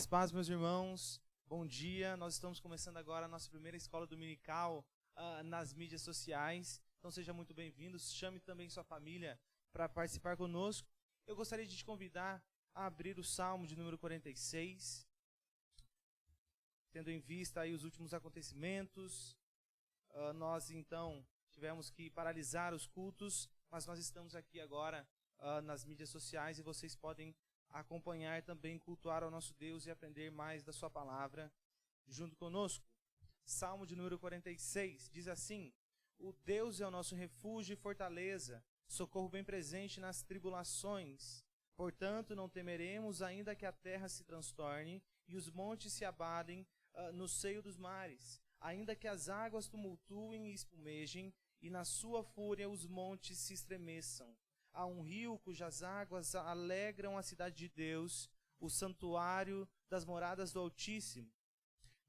Paz, meus irmãos, bom dia. Nós estamos começando agora a nossa primeira escola dominical nas mídias sociais. Então seja muito bem-vindo. Chame também sua família para participar conosco. Eu gostaria de te convidar a abrir o Salmo de número 46, tendo em vista aí os últimos acontecimentos. Nós então tivemos que paralisar os cultos, mas nós estamos aqui agora nas mídias sociais e vocês podem acompanhar também, cultuar ao nosso Deus e aprender mais da sua palavra junto conosco. Salmo de número 46 diz assim: O Deus é o nosso refúgio e fortaleza, socorro bem presente nas tribulações. Portanto, não temeremos, ainda que a terra se transtorne e os montes se abalem no seio dos mares, ainda que as águas tumultuem e espumejem, e na sua fúria os montes se estremeçam. Há um rio cujas águas alegram a cidade de Deus, o santuário das moradas do Altíssimo.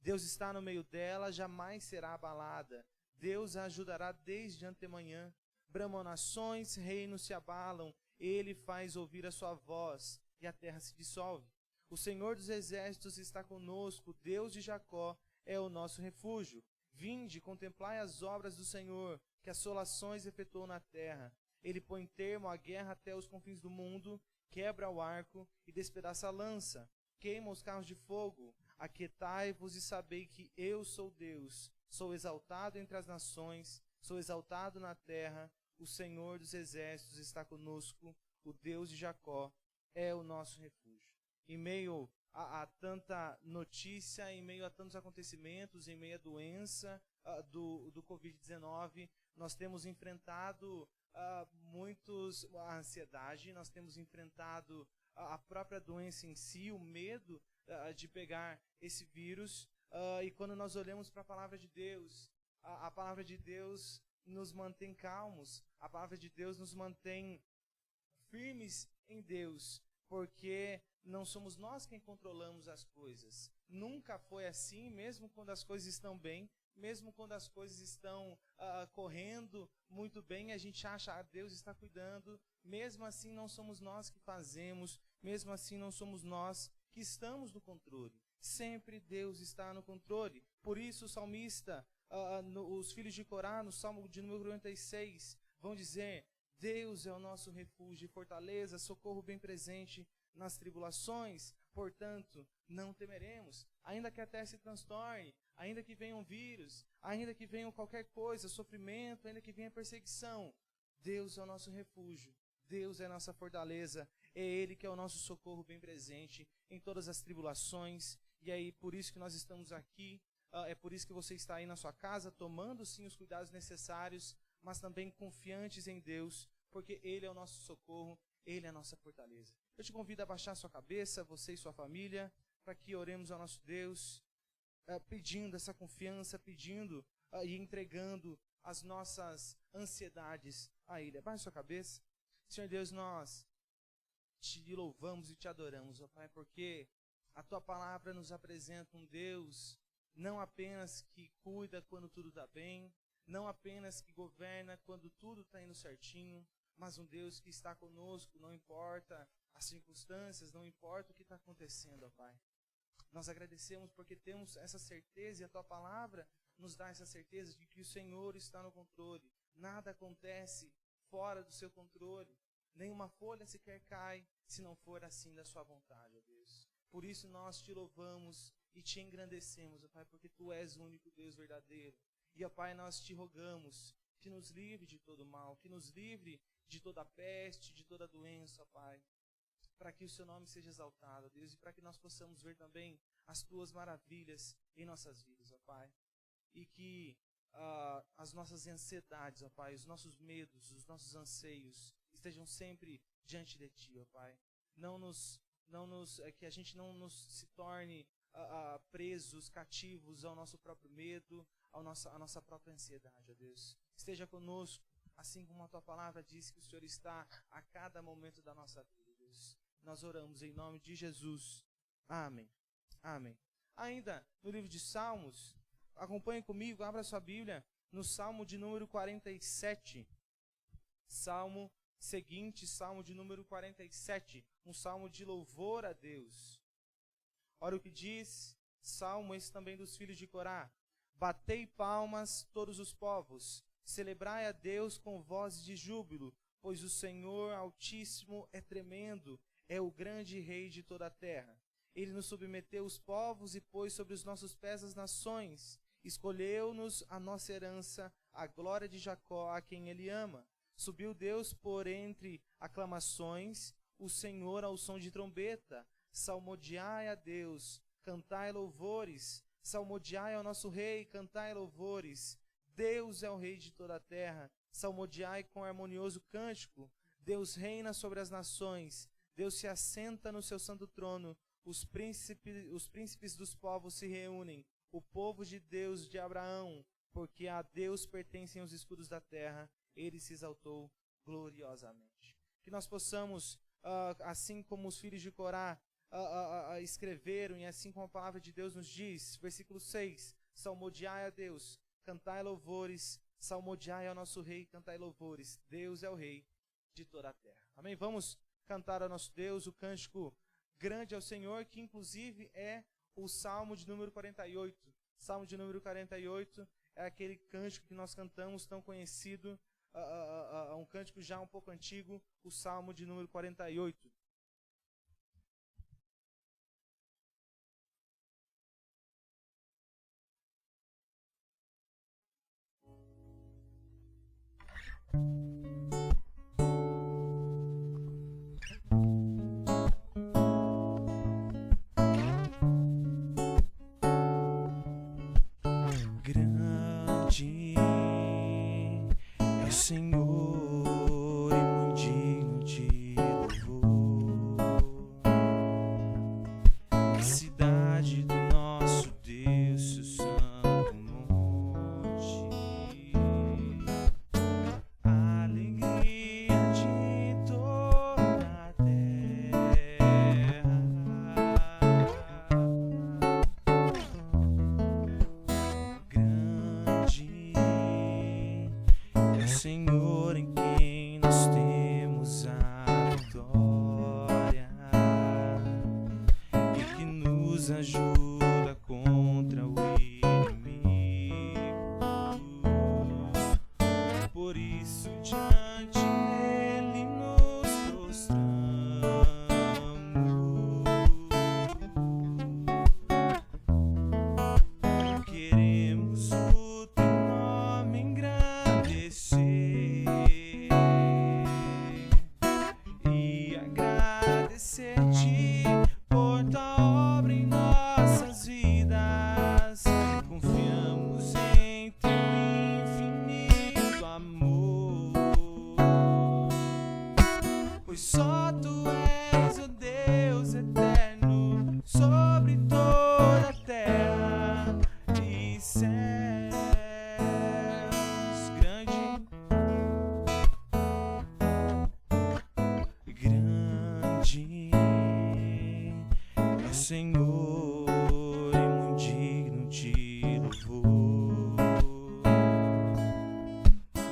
Deus está no meio dela, jamais será abalada. Deus a ajudará desde antemanhã. Bramam nações, reinos se abalam. Ele faz ouvir a sua voz, e a terra se dissolve. O Senhor dos exércitos está conosco, Deus de Jacó é o nosso refúgio. Vinde, contemplai as obras do Senhor, que assolações efetuou na terra. Ele põe termo à guerra até os confins do mundo, quebra o arco e despedaça a lança, queima os carros de fogo. Aquietai-vos e sabei que eu sou Deus. Sou exaltado entre as nações, sou exaltado na terra. O Senhor dos exércitos está conosco, o Deus de Jacó é o nosso refúgio. Em meio a tanta notícia, em meio a tantos acontecimentos, em meio à doença do Covid-19, nós temos enfrentado a ansiedade, nós temos enfrentado a própria doença em si, o medo de pegar esse vírus, e quando nós olhamos para a palavra de Deus, a palavra de Deus nos mantém calmos, a palavra de Deus nos mantém firmes em Deus, porque não somos nós quem controlamos as coisas. Nunca foi assim, mesmo quando as coisas estão bem, mesmo quando as coisas estão correndo muito bem, a gente acha que Deus está cuidando. Mesmo assim não somos nós que fazemos, mesmo assim não somos nós que estamos no controle. Sempre Deus está no controle. Por isso o salmista, os filhos de Corá, no Salmo de número 46, vão dizer: Deus é o nosso refúgio e fortaleza, socorro bem presente nas tribulações. Portanto, não temeremos, ainda que a terra se transtorne, ainda que venha um vírus, ainda que venha qualquer coisa, sofrimento, ainda que venha perseguição. Deus é o nosso refúgio, Deus é a nossa fortaleza, é Ele que é o nosso socorro bem presente em todas as tribulações. E aí, por isso que nós estamos aqui, é por isso que você está aí na sua casa, tomando sim os cuidados necessários, mas também confiantes em Deus, porque Ele é o nosso socorro, Ele é a nossa fortaleza. Eu te convido a baixar sua cabeça, você e sua família, para que oremos ao nosso Deus, pedindo essa confiança, pedindo e entregando as nossas ansiedades a Ele. Abaixe sua cabeça. Senhor Deus, nós te louvamos e te adoramos, ó Pai, porque a Tua palavra nos apresenta um Deus não apenas que cuida quando tudo está bem, não apenas que governa quando tudo está indo certinho, mas um Deus que está conosco, não importa as circunstâncias, não importa o que está acontecendo, ó Pai. Nós agradecemos porque temos essa certeza e a Tua palavra nos dá essa certeza de que o Senhor está no controle. Nada acontece fora do Seu controle. Nenhuma folha sequer cai se não for assim da Sua vontade, ó Deus. Por isso nós Te louvamos e Te engrandecemos, ó Pai, porque Tu és o único Deus verdadeiro. E, ó Pai, nós Te rogamos que nos livre de todo mal, que nos livre de toda peste, de toda doença, ó Pai, para que o Seu nome seja exaltado, ó Deus, e para que nós possamos ver também as Tuas maravilhas em nossas vidas, ó Pai. E que as nossas ansiedades, ó Pai, os nossos medos, os nossos anseios estejam sempre diante de Ti, ó Pai. Que a gente não se torne presos, cativos ao nosso próprio medo, à nossa própria ansiedade, ó Deus. Esteja conosco, assim como a Tua palavra diz que o Senhor está a cada momento da nossa vida, Deus. Nós oramos em nome de Jesus. Amém. Amém. Ainda no livro de Salmos, acompanhe comigo, abra sua Bíblia, no Salmo de número 47. Salmo seguinte, Salmo de número 47, um salmo de louvor a Deus. Olha o que diz, salmo esse também dos filhos de Corá. Batei palmas todos os povos, celebrai a Deus com vozes de júbilo, pois o Senhor Altíssimo é tremendo, é o grande Rei de toda a terra. Ele nos submeteu os povos e pôs sobre os nossos pés as nações. Escolheu-nos a nossa herança, a glória de Jacó, a quem ele ama. Subiu Deus por entre aclamações, o Senhor ao som de trombeta. Salmodiai a Deus, cantai louvores. Salmodiai ao nosso Rei, cantai louvores. Deus é o Rei de toda a terra. Salmodiai com harmonioso cântico. Deus reina sobre as nações. Deus se assenta no seu santo trono. Os príncipes dos povos se reúnem. O povo de Deus de Abraão, porque a Deus pertencem os escudos da terra. Ele se exaltou gloriosamente. Que nós possamos, assim como os filhos de Corá escreveram, e assim como a palavra de Deus nos diz, versículo 6, salmodiai a Deus, cantai louvores, salmodiai ao nosso Rei, cantai louvores. Deus é o Rei de toda a terra. Amém? Vamos cantar ao nosso Deus o cântico grande ao Senhor, que inclusive é o Salmo de número 48. Salmo de número 48 é aquele cântico que nós cantamos, tão conhecido, um cântico já um pouco antigo, o Salmo de número 48. Grande é o Senhor e muito digno de louvor, na cidade do nosso Deus, seu santo monte, a alegria de toda a terra. Grande é o Senhor em quem nós temos a vitória e que nos ajuda contra o inimigo. Por isso diante dele nos prostramos, queremos o teu nome engrandecer e agradecer-te por tua obra em nossas vidas. Confiamos em teu infinito amor, pois só tu és o Deus eterno sobre toda a terra e céus. Grande é o Senhor e muito digno de louvor,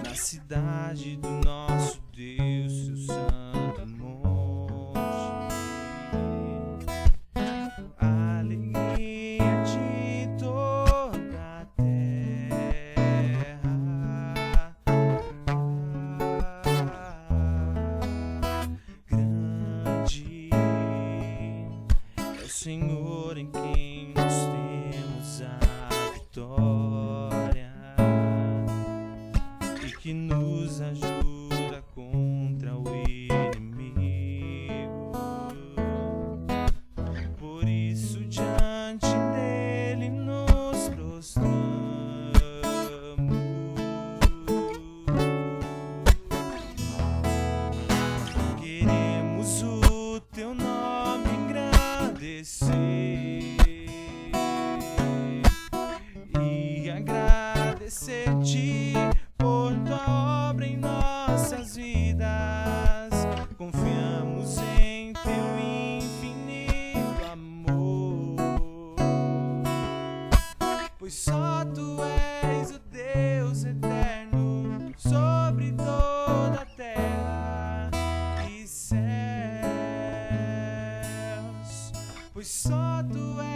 na cidade do nosso Deus, seu santo monte, a alegria de toda a terra. Grande é o Senhor em quem nós temos a vitória e que nos ajuda contra o inimigo. Por isso diante dele nos prostramos, queremos o teu nome engrandecer e agradecer-te por tua obra em nossas vidas. Confiamos em teu infinito amor, pois só tu és o Deus eterno sobre toda a terra e céus. Pois só tu és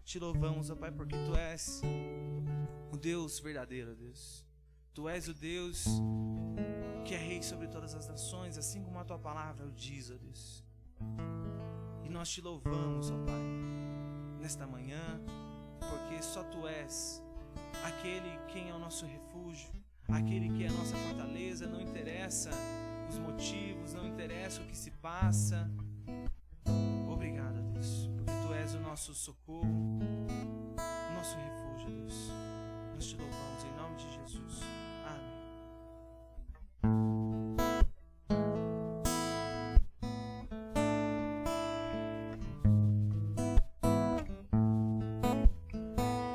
Te louvamos, ó Pai, porque Tu és o Deus verdadeiro, ó Deus. Tu és o Deus que é rei sobre todas as nações, assim como a Tua palavra o diz, ó Deus. E nós Te louvamos, ó Pai, nesta manhã, porque só Tu és aquele quem é o nosso refúgio, aquele que é a nossa fortaleza. Não interessa os motivos, não interessa o que se passa. Obrigado, Deus, porque Tu és o nosso socorro, o nosso refúgio, Deus. Nós Te louvamos em nome de Jesus. Amém.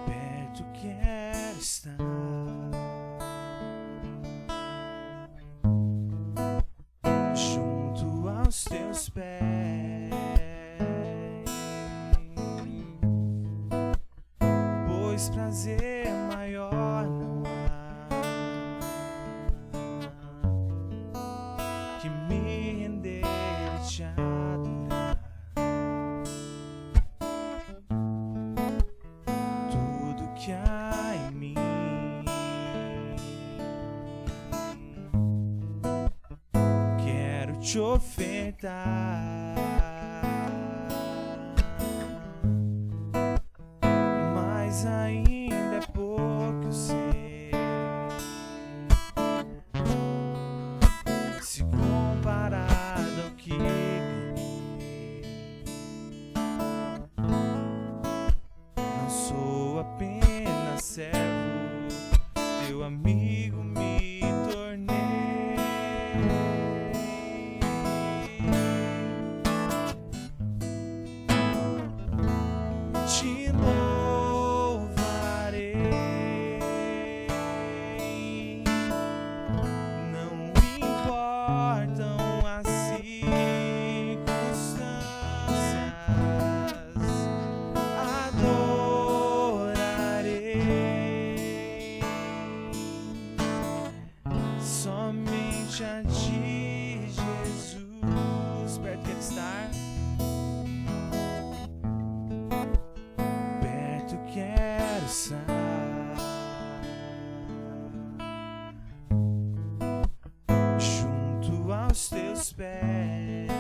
Perto quero estar, junto aos Teus pés, pois prazer maior não há que me render e Te adorar. Tudo que há em mim quero Te ofertar, mas ainda é pouco, eu sei, se comparado ao que ganhei. Não sou apenas servo, Teu amigo me tornei. Te louvarei, não importam as circunstâncias, adorarei somente a Ti, Jesus. Perto quero estar, perto quero estar, junto aos Teus pés,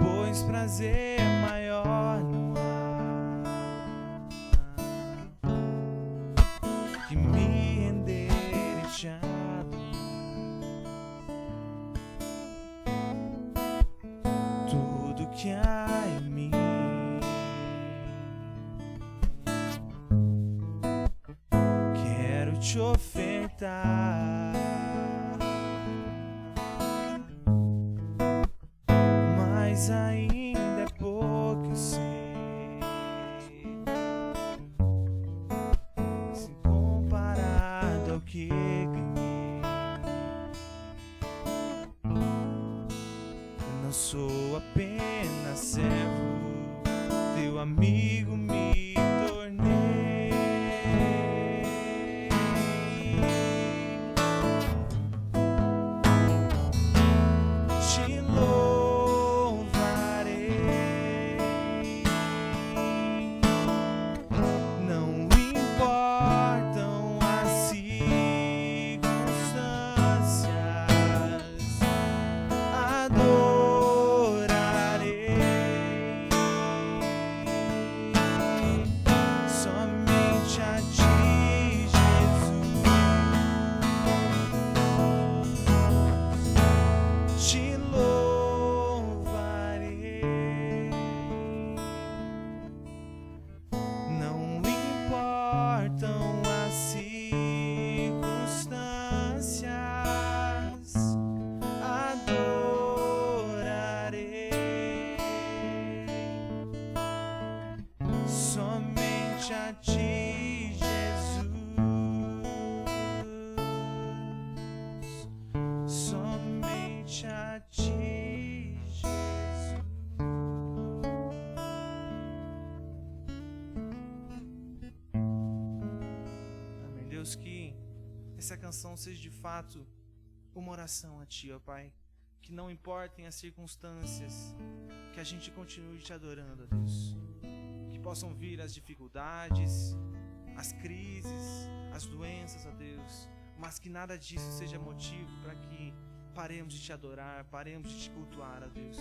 pois prazer maior não há que me render e Te adorar. Tudo que há em mim quero Te ofertar, mas ainda é pouco, eu sei, se comparado ao que ganhei. Eu não sou apenas servo, Teu amigo me tornei. Te louvarei, não importam as circunstâncias, adorarei somente a Ti, Jesus. Te louvarei, não importam as circunstâncias, adorarei somente a Ti, Jesus, somente a Ti, Jesus. Amém. Deus, que essa canção seja de fato uma oração a Ti, ó Pai. Que não importem as circunstâncias, que que a gente continue te adorando, ó Deus. Que possam vir as dificuldades, as crises, as doenças, ó Deus, mas que nada disso seja motivo para que paremos de te adorar, paremos de te cultuar, ó Deus.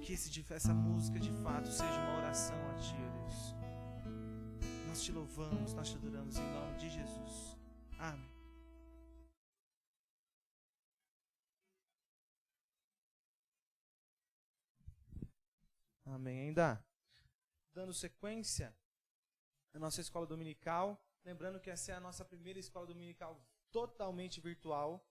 Que essa música de fato seja uma oração a Ti, ó Deus. Nós te louvamos, nós te adoramos em nome de Jesus. Amém. Amém. Ainda dando sequência à nossa escola dominical, lembrando que essa é a nossa primeira escola dominical totalmente virtual.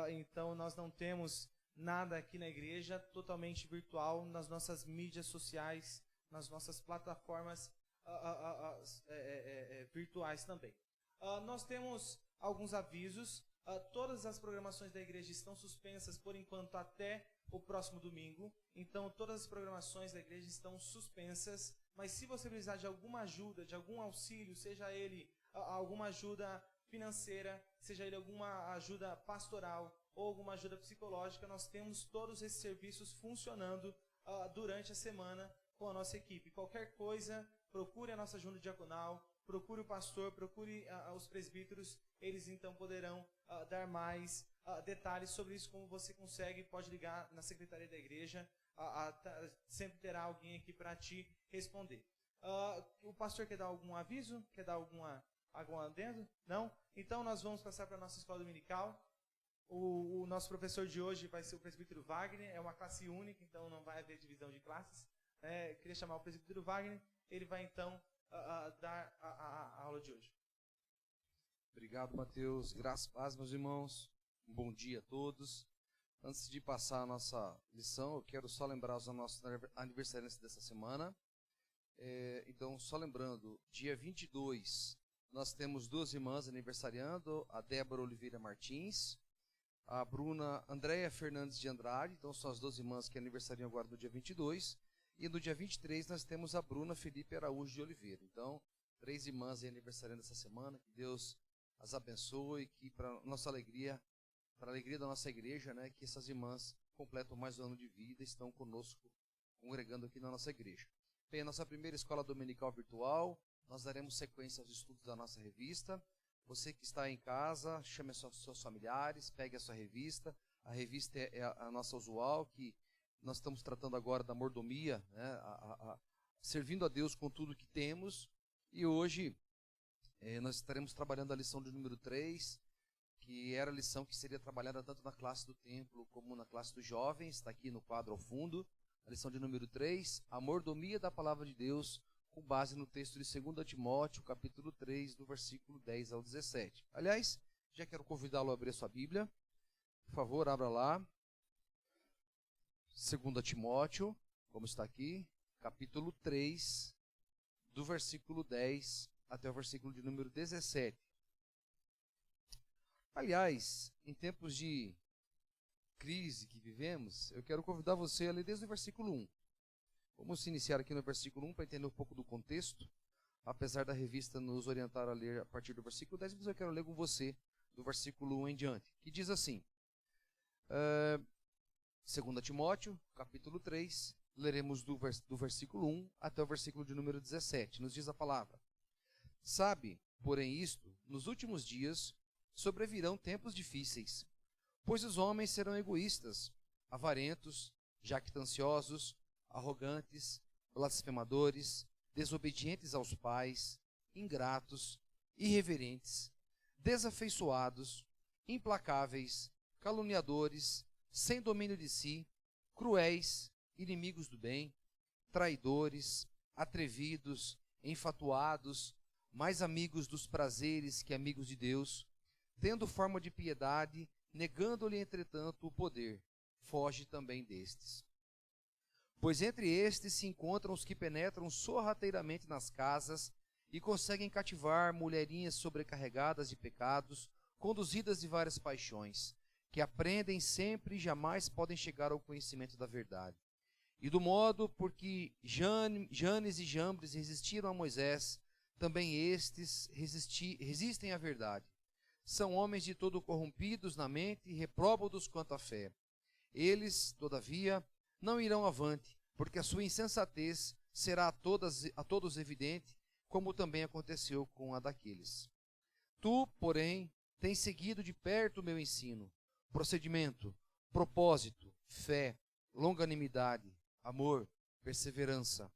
Então nós não temos nada aqui na igreja, totalmente virtual, nas nossas mídias sociais, nas nossas plataformas virtuais também. Nós temos alguns avisos. Todas as programações da igreja estão suspensas por enquanto até o próximo domingo. Então todas as programações da igreja estão suspensas. Mas se você precisar de alguma ajuda, de algum auxílio, seja ele alguma ajuda financeira, seja ele alguma ajuda pastoral ou alguma ajuda psicológica, nós temos todos esses serviços funcionando durante a semana com a nossa equipe. Qualquer coisa, procure a nossa junta diaconal, procure o pastor, procure os presbíteros, eles então poderão dar mais detalhes sobre isso, como você consegue, pode ligar na secretaria da igreja, sempre terá alguém aqui para te responder. O pastor quer dar algum aviso? Quer dar algum adendo? Não? Então nós vamos passar para a nossa escola dominical. O nosso professor de hoje vai ser o presbítero Wagner, é uma classe única, então não vai haver divisão de classes. Queria chamar o presbítero Wagner, ele vai então dar a aula de hoje. Obrigado, Mateus. Graças a paz, meus irmãos. Um bom dia a todos. Antes de passar a nossa lição, eu quero só lembrar os nossos aniversariantes dessa semana. Então, só lembrando, dia 22, nós temos duas irmãs aniversariando, a Débora Oliveira Martins, a Bruna Andréia Fernandes de Andrade. Então, são as duas irmãs que aniversariam agora no dia 22. E no dia 23, nós temos a Bruna Felipe Araújo de Oliveira. Então, 3 irmãs aniversariando essa semana. Que Deus as abençoe, que para nossa alegria, para a alegria da nossa igreja, né, que essas irmãs completam mais um ano de vida e estão conosco, congregando aqui na nossa igreja. Bem, a nossa primeira escola dominical virtual, nós daremos sequência aos estudos da nossa revista. Você que está em casa, chame seus familiares, pegue a sua revista. A revista é a nossa usual, que nós estamos tratando agora da mordomia, né, servindo a Deus com tudo que temos. E hoje nós estaremos trabalhando a lição de número 3, que era a lição que seria trabalhada tanto na classe do templo como na classe dos jovens. Está aqui no quadro ao fundo. A lição de número 3, a mordomia da palavra de Deus, com base no texto de 2 Timóteo, capítulo 3, do versículo 10 ao 17. Aliás, já quero convidá-lo a abrir a sua Bíblia. Por favor, abra lá. 2 Timóteo, como está aqui, capítulo 3, do versículo 10 até o versículo de número 17. Aliás, em tempos de crise que vivemos, eu quero convidar você a ler desde o versículo 1. Vamos iniciar aqui no versículo 1 para entender um pouco do contexto. Apesar da revista nos orientar a ler a partir do versículo 10, mas eu quero ler com você do versículo 1 em diante, que diz assim, 2 Timóteo, capítulo 3, leremos do versículo 1 até o versículo de número 17. Nos diz a palavra: Sabe, porém isto, nos últimos dias sobrevirão tempos difíceis, pois os homens serão egoístas, avarentos, jactanciosos, arrogantes, blasfemadores, desobedientes aos pais, ingratos, irreverentes, desafeiçoados, implacáveis, caluniadores, sem domínio de si, cruéis, inimigos do bem, traidores, atrevidos, enfatuados, mais amigos dos prazeres que amigos de Deus, tendo forma de piedade, negando-lhe, entretanto, o poder. Foge também destes. Pois entre estes se encontram os que penetram sorrateiramente nas casas e conseguem cativar mulherinhas sobrecarregadas de pecados, conduzidas de várias paixões, que aprendem sempre e jamais podem chegar ao conhecimento da verdade. E do modo por que Janes e Jambres resistiram a Moisés, também estes resistem à verdade. São homens de todo corrompidos na mente e repróbados quanto à fé. Eles, todavia, não irão avante, porque a sua insensatez será a todos evidente, como também aconteceu com a daqueles. Tu, porém, tens seguido de perto o meu ensino, procedimento, propósito, fé, longanimidade, amor, perseverança,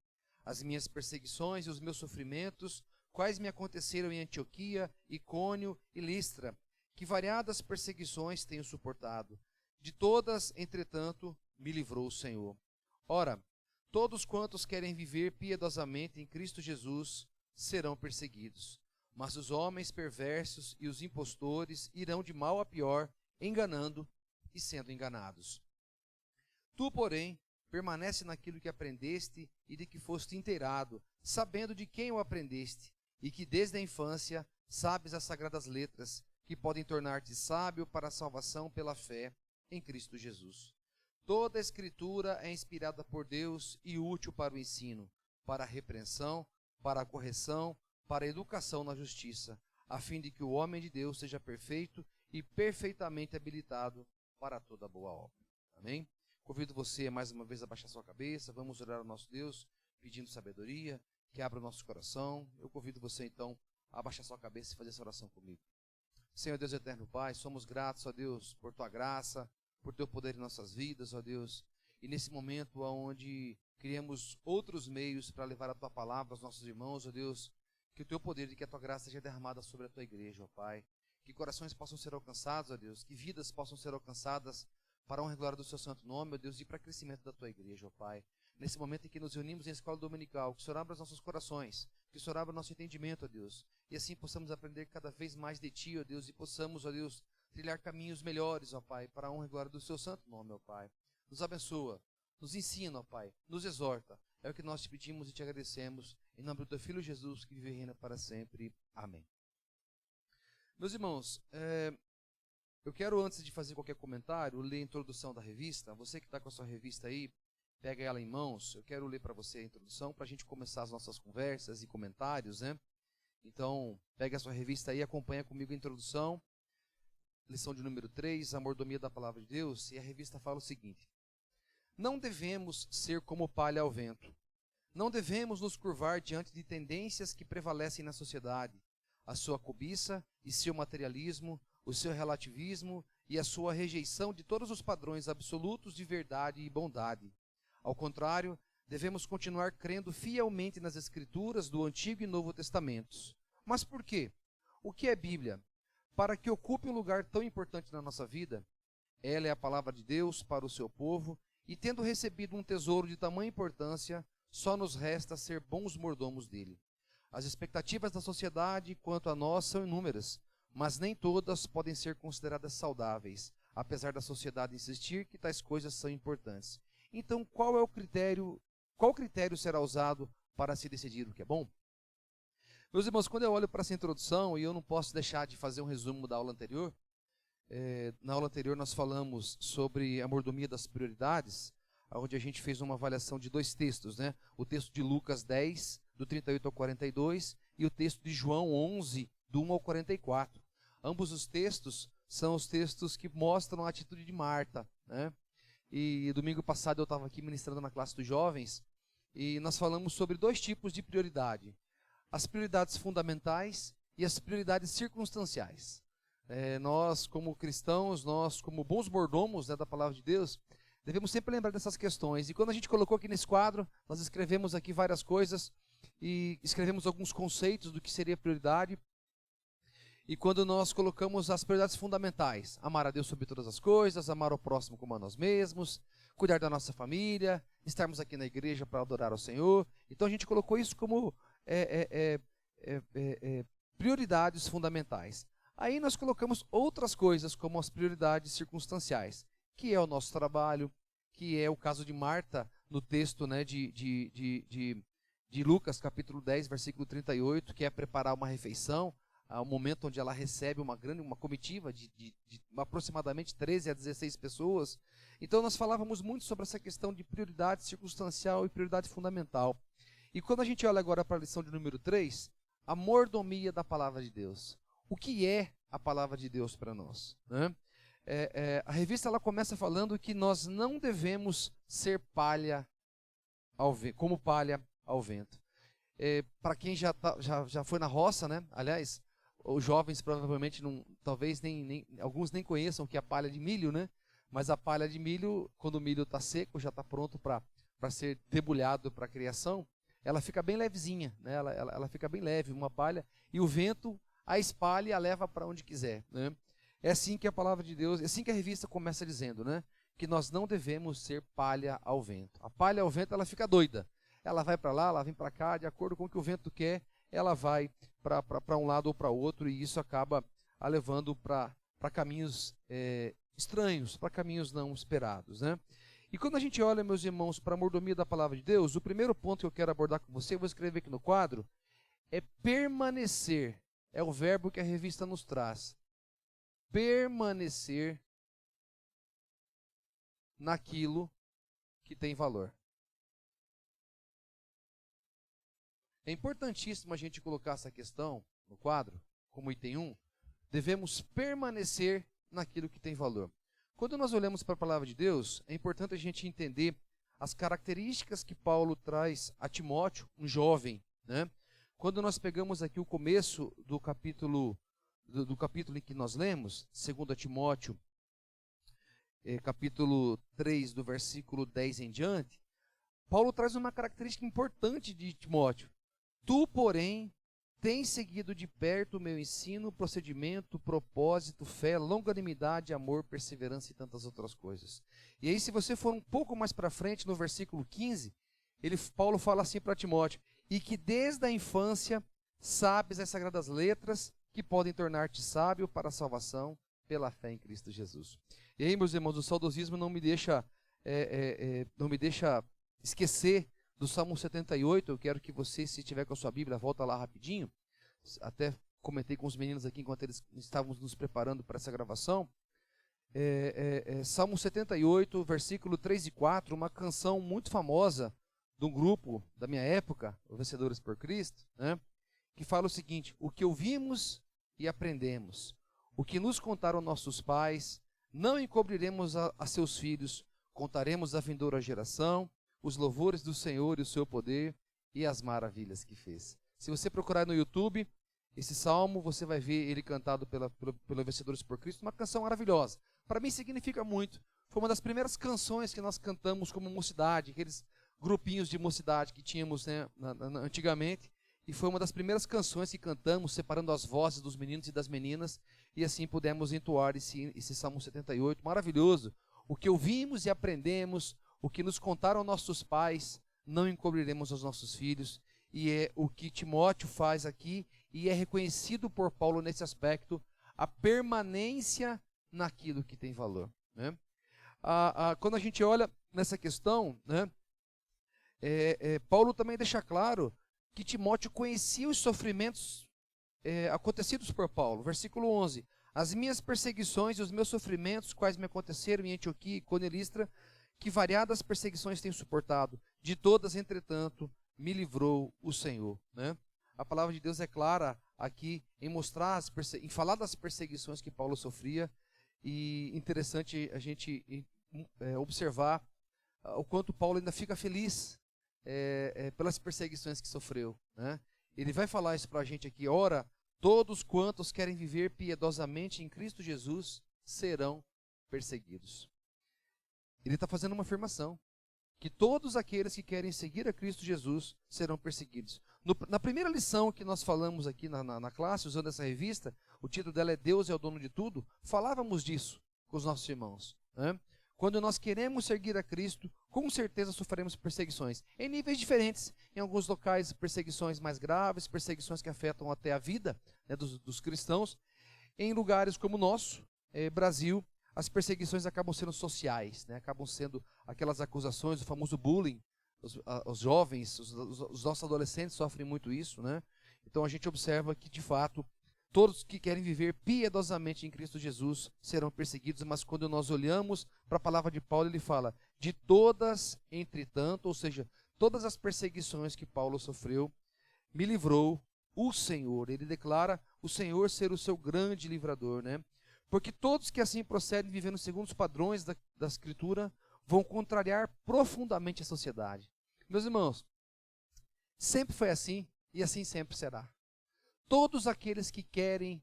as minhas perseguições e os meus sofrimentos, quais me aconteceram em Antioquia, Icônio e Listra, que variadas perseguições tenho suportado. De todas, entretanto, me livrou o Senhor. Ora, todos quantos querem viver piedosamente em Cristo Jesus serão perseguidos, mas os homens perversos e os impostores irão de mal a pior, enganando e sendo enganados. Tu, porém, permanece naquilo que aprendeste e de que foste inteirado, sabendo de quem o aprendeste, e que desde a infância sabes as sagradas letras, que podem tornar-te sábio para a salvação pela fé em Cristo Jesus. Toda a Escritura é inspirada por Deus e útil para o ensino, para a repreensão, para a correção, para a educação na justiça, a fim de que o homem de Deus seja perfeito e perfeitamente habilitado para toda boa obra. Amém? Convido você mais uma vez a baixar sua cabeça, vamos orar ao nosso Deus, pedindo sabedoria, que abra o nosso coração. Eu convido você então a baixar sua cabeça e fazer essa oração comigo. Senhor Deus eterno Pai, somos gratos, ó Deus, por tua graça, por teu poder em nossas vidas, ó Deus. E nesse momento onde criamos outros meios para levar a tua palavra aos nossos irmãos, ó Deus, que o teu poder e que a tua graça seja derramada sobre a tua igreja, ó Pai. Que corações possam ser alcançados, ó Deus, que vidas possam ser alcançadas para a honra e glória do seu santo nome, ó Deus, e para o crescimento da tua igreja, ó Pai. Nesse momento em que nos reunimos em escola dominical, que o Senhor abra os nossos corações, que o Senhor abra o nosso entendimento, ó Deus, e assim possamos aprender cada vez mais de Ti, ó Deus, e possamos, ó Deus, trilhar caminhos melhores, ó Pai, para a honra e glória do seu santo nome, ó Pai. Nos abençoa, nos ensina, ó Pai, nos exorta. É o que nós te pedimos e te agradecemos, em nome do teu Filho Jesus, que vive e reina para sempre. Amém. Meus irmãos, eu quero, antes de fazer qualquer comentário, ler a introdução da revista. Você que está com a sua revista aí, pega ela em mãos. Eu quero ler para você a introdução, para a gente começar as nossas conversas e comentários, né? Então, pega a sua revista aí, acompanha comigo a introdução. Lição de número 3, a mordomia da palavra de Deus. E a revista fala o seguinte: não devemos ser como palha ao vento. Não devemos nos curvar diante de tendências que prevalecem na sociedade. A sua cobiça e seu materialismo, o seu relativismo e a sua rejeição de todos os padrões absolutos de verdade e bondade. Ao contrário, devemos continuar crendo fielmente nas Escrituras do Antigo e Novo Testamentos. Mas por quê? O que é Bíblia? Para que ocupe um lugar tão importante na nossa vida, ela é a palavra de Deus para o seu povo, e tendo recebido um tesouro de tamanha importância, só nos resta ser bons mordomos dele. As expectativas da sociedade quanto a nós são inúmeras, mas nem todas podem ser consideradas saudáveis, apesar da sociedade insistir que tais coisas são importantes. Então, qual critério será usado para se decidir o que é bom? Meus irmãos, quando eu olho para essa introdução, e eu não posso deixar de fazer um resumo da aula anterior, na aula anterior nós falamos sobre a mordomia das prioridades, onde a gente fez uma avaliação de dois textos, né? O texto de Lucas 10, do 38 ao 42, e o texto de João 11, do 1 ao 44. Ambos os textos são os textos que mostram a atitude de Marta, né? E domingo passado eu estava aqui ministrando na classe dos jovens, e nós falamos sobre dois tipos de prioridade: as prioridades fundamentais e as prioridades circunstanciais. Nós, como cristãos, nós, como bons mordomos, né, da palavra de Deus, devemos sempre lembrar dessas questões. E quando a gente colocou aqui nesse quadro, nós escrevemos aqui várias coisas e escrevemos alguns conceitos do que seria prioridade. E quando nós colocamos as prioridades fundamentais: amar a Deus sobre todas as coisas, amar o próximo como a nós mesmos, cuidar da nossa família, estarmos aqui na igreja para adorar ao Senhor. Então a gente colocou isso como prioridades fundamentais. Aí nós colocamos outras coisas como as prioridades circunstanciais, que é o nosso trabalho, que é o caso de Marta no texto, né, de Lucas capítulo 10, versículo 38, que é preparar uma refeição, ao momento onde ela recebe uma comitiva de aproximadamente 13 a 16 pessoas. Então nós falávamos muito sobre essa questão de prioridade circunstancial e prioridade fundamental. E quando a gente olha agora para a lição de número 3, a mordomia da palavra de Deus. O que é a palavra de Deus para nós, né? A revista ela começa falando que nós não devemos ser palha como palha ao vento. Para quem já foi na roça, né? Aliás, os jovens provavelmente talvez alguns nem conheçam o que é a palha de milho, né? Mas a palha de milho, quando o milho está seco, já está pronto para ser debulhado para a criação, ela fica bem levezinha, né? Ela fica bem leve, uma palha, e o vento a espalha e a leva para onde quiser, né? É assim que a palavra de Deus, é assim que a revista começa dizendo, né? Que nós não devemos ser palha ao vento. A palha ao vento, ela fica doida. Ela vai para lá, ela vem para cá, de acordo com o que o vento quer, ela vai para um lado ou para outro, e isso acaba a levando para caminhos estranhos, para caminhos não esperados, né? E quando a gente olha, meus irmãos, para a mordomia da palavra de Deus, o primeiro ponto que eu quero abordar com você, eu vou escrever aqui no quadro, é permanecer. É o verbo que a revista nos traz. Permanecer naquilo que tem valor. É importantíssimo a gente colocar essa questão no quadro, como item 1. Devemos permanecer naquilo que tem valor. Quando nós olhamos para a palavra de Deus, é importante a gente entender as características que Paulo traz a Timóteo, um jovem, né? Quando nós pegamos aqui o começo do capítulo em que nós lemos, 2 Timóteo, capítulo 3, do versículo 10 em diante, Paulo traz uma característica importante de Timóteo. Tu, porém, tens seguido de perto o meu ensino, procedimento, propósito, fé, longanimidade, amor, perseverança e tantas outras coisas. E aí, se você for um pouco mais para frente, no versículo 15, Paulo fala assim para Timóteo: e que desde a infância sabes as sagradas letras que podem tornar-te sábio para a salvação pela fé em Cristo Jesus. E aí, meus irmãos, o saudosismo não me deixa esquecer do Salmo 78. Eu quero que você, se tiver com a sua Bíblia, volta lá rapidinho. Até comentei com os meninos aqui enquanto eles estávamos nos preparando para essa gravação. Salmo 78, versículo 3 e 4, uma canção muito famosa de um grupo da minha época, os Vencedores por Cristo, né, que fala o seguinte: o que ouvimos e aprendemos, o que nos contaram nossos pais, não encobriremos a seus filhos, contaremos à vindoura geração os louvores do Senhor e o seu poder e as maravilhas que fez. Se você procurar no YouTube esse salmo, você vai ver ele cantado pelo Vencedores por Cristo, uma canção maravilhosa. Para mim significa muito. Foi uma das primeiras canções que nós cantamos como mocidade, aqueles grupinhos de mocidade que tínhamos, né, antigamente, e foi uma das primeiras canções que cantamos, separando as vozes dos meninos e das meninas, e assim pudemos entoar esse Salmo 78, maravilhoso. O que ouvimos e aprendemos, o que nos contaram nossos pais, não encobriremos aos nossos filhos, e é o que Timóteo faz aqui, e é reconhecido por Paulo nesse aspecto, a permanência naquilo que tem valor, né? Quando a gente olha nessa questão, né, Paulo também deixa claro que Timóteo conhecia os sofrimentos acontecidos por Paulo. Versículo 11: as minhas perseguições e os meus sofrimentos, quais me aconteceram em Antioquia e Icônio e Listra, que variadas perseguições tenho suportado, de todas, entretanto, me livrou o Senhor, né? A palavra de Deus é clara aqui em em falar das perseguições que Paulo sofria, e interessante a gente observar o quanto Paulo ainda fica feliz pelas perseguições que sofreu, né? Ele vai falar isso para a gente aqui: ora, todos quantos querem viver piedosamente em Cristo Jesus serão perseguidos. Ele está fazendo uma afirmação, que todos aqueles que querem seguir a Cristo Jesus serão perseguidos. Na primeira lição que nós falamos aqui na classe, usando essa revista, o título dela é Deus é o dono de tudo, falávamos disso com os nossos irmãos, né? Quando nós queremos seguir a Cristo, com certeza sofreremos perseguições, em níveis diferentes. Em alguns locais, perseguições mais graves, perseguições que afetam até a vida, né, dos cristãos. Em lugares como o nosso, Brasil, as perseguições acabam sendo sociais, né? Acabam sendo aquelas acusações, o famoso bullying. Os jovens, os nossos adolescentes sofrem muito isso, né? Então a gente observa que, de fato, todos que querem viver piedosamente em Cristo Jesus serão perseguidos, mas quando nós olhamos para a palavra de Paulo, ele fala de todas, entretanto, ou seja, todas as perseguições que Paulo sofreu, me livrou o Senhor. Ele declara o Senhor ser o seu grande livrador, né? Porque todos que assim procedem, vivendo segundo os padrões da Escritura, vão contrariar profundamente a sociedade. Meus irmãos, sempre foi assim e assim sempre será. Todos aqueles que querem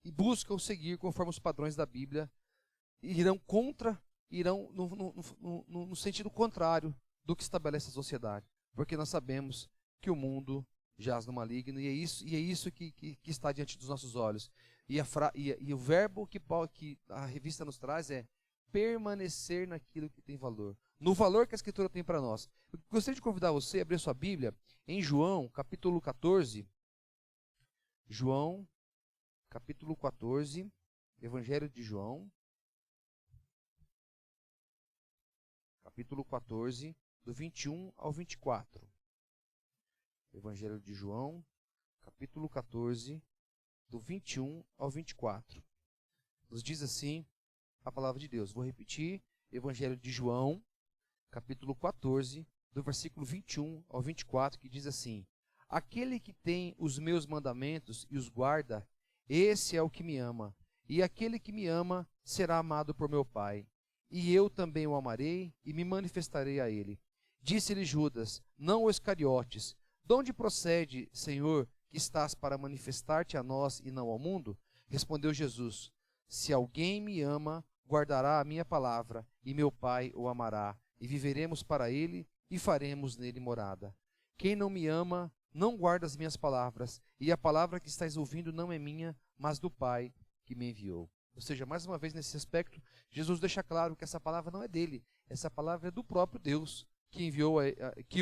e buscam seguir conforme os padrões da Bíblia irão no sentido contrário do que estabelece a sociedade. Porque nós sabemos que o mundo jaz no maligno e é isso que está diante dos nossos olhos. E o verbo que a revista nos traz é permanecer naquilo que tem valor. No valor que a Escritura tem para nós. Eu gostaria de convidar você a abrir sua Bíblia em João, capítulo 14. João, capítulo 14, Evangelho de João, capítulo 14, do 21 ao 24. Evangelho de João, capítulo 14, do 21 ao 24. Nos diz assim a palavra de Deus. Vou repetir, Evangelho de João, capítulo 14, do versículo 21 ao 24, que diz assim: Aquele que tem os meus mandamentos e os guarda, esse é o que me ama. E aquele que me ama será amado por meu Pai. E eu também o amarei e me manifestarei a ele. Disse-lhe Judas, não o Iscariotes: De onde procede, Senhor, que estás para manifestar-te a nós e não ao mundo? Respondeu Jesus: Se alguém me ama, guardará a minha palavra, e meu Pai o amará, e viveremos para ele e faremos nele morada. Quem não me ama, não guarda as minhas palavras, e a palavra que estáis ouvindo não é minha, mas do Pai que me enviou. Ou seja, mais uma vez nesse aspecto, Jesus deixa claro que essa palavra não é dele, essa palavra é do próprio Deus que